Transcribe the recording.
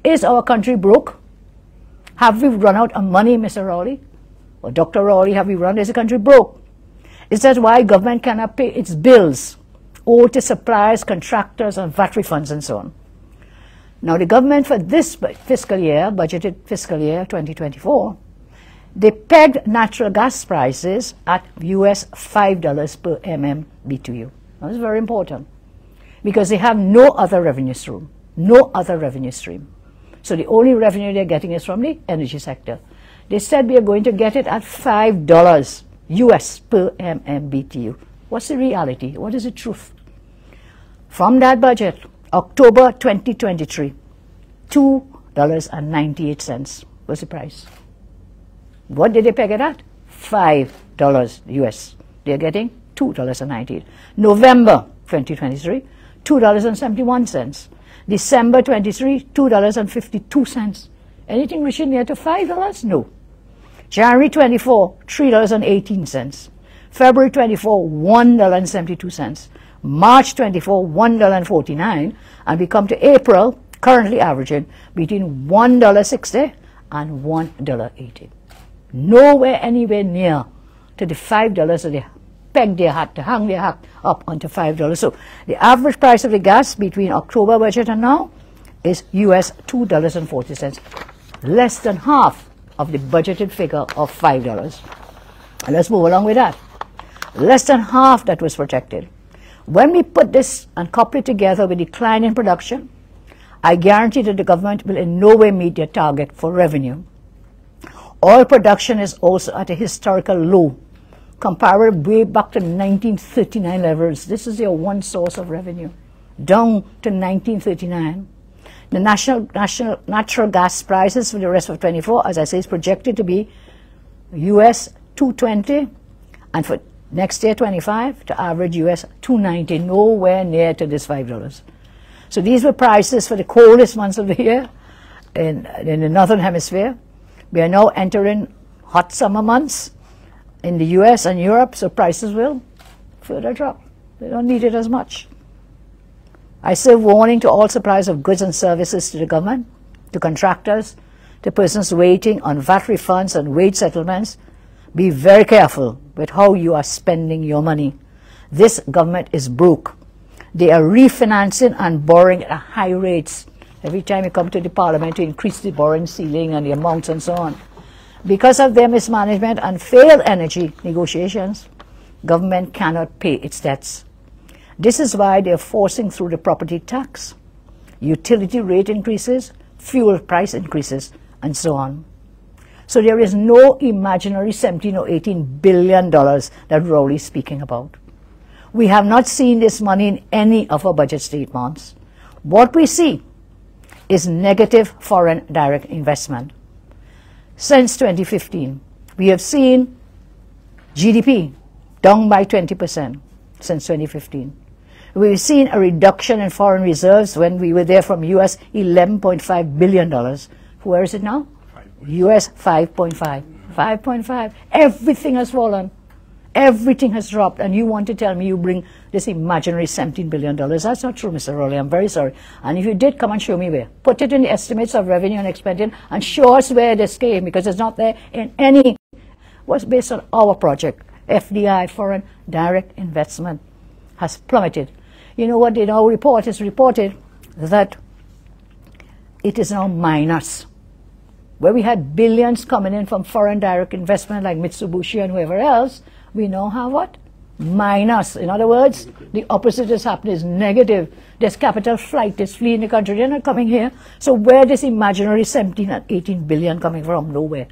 Is our country broke? Have we run out of money, Mr. Rowley? Or Dr. Rowley, have we run? Is the country broke? Is that why government cannot pay its bills owed to suppliers, contractors, and VAT refunds and so on? Now, the government for this fiscal year, budgeted fiscal year 2024, they pegged natural gas prices at US $5 per MMBTU. That's very important because they have no other revenue stream, no other revenue stream. So the only revenue they're getting is from the energy sector. They said we are going to get it at $5 US per MMBTU. What's the reality? What is the truth? From that budget, October 2023, $2.98 was the price. What did they peg it at? $5 US. They're getting $2.98. November 2023, $2.71. December 23, $2.52. Anything reaching near to $5? No. January 24, $3.18. February 24, $1.72. March 24, $1.49. And we come to April, currently averaging between $1.60 and $1.80. Nowhere anywhere near to the $5 that they peg their hat, to hang their hat up onto $5. So the average price of the gas between October budget and now is US $2.40, less than half of the budgeted figure of $5. And let's move along with that. Less than half that was projected. When we put this and couple it together with decline in production, I guarantee that the government will in no way meet their target for revenue. Oil production is also at a historical low, comparable way back to 1939 levels. This is their one source of revenue, down to 1939. The natural gas prices for the rest of 24, as I say, is projected to be US $2.20, and for next year 25 to average US $2.90, nowhere near to this $5. So these were prices for the coldest months of the year in the northern hemisphere. We are now entering hot summer months in the US and Europe, so prices will further drop. They don't need it as much. I serve warning to all suppliers of goods and services to the government, to contractors, to persons waiting on VAT refunds and wage settlements. Be very careful with how you are spending your money. This government is broke. They are refinancing and borrowing at high rates. Every time you come to the parliament to increase the borrowing ceiling and the amounts and so on. Because of their mismanagement and failed energy negotiations, government cannot pay its debts. This is why they are forcing through the property tax, utility rate increases, fuel price increases, and so on. So there is no imaginary 17 or 18 billion dollars that Rowley is speaking about. We have not seen this money in any of our budget statements. What we see is negative foreign direct investment. Since 2015, we have seen GDP down by 20% since 2015. We've seen a reduction in foreign reserves when we were there from US $11.5 billion. Where is it now? US 5.5. 5.5. Everything has fallen. Everything has dropped. And you want to tell me you bring this imaginary $17 billion. That's not true, Mr. Rowley. I'm very sorry. And if you did, come and show me where. Put it in the estimates of revenue and expenditure and show us where this came, because it's not there in any. What's based on our project. FDI, foreign direct investment, has plummeted. You know what they now report? It's reported that it is now minus. Where we had billions coming in from foreign direct investment like Mitsubishi and whoever else, we now have what? Minus. In other words, the opposite is happening, is negative. There's capital flight, there's fleeing the country, they're not coming here. So where this imaginary 17 and 18 billion coming from? Nowhere.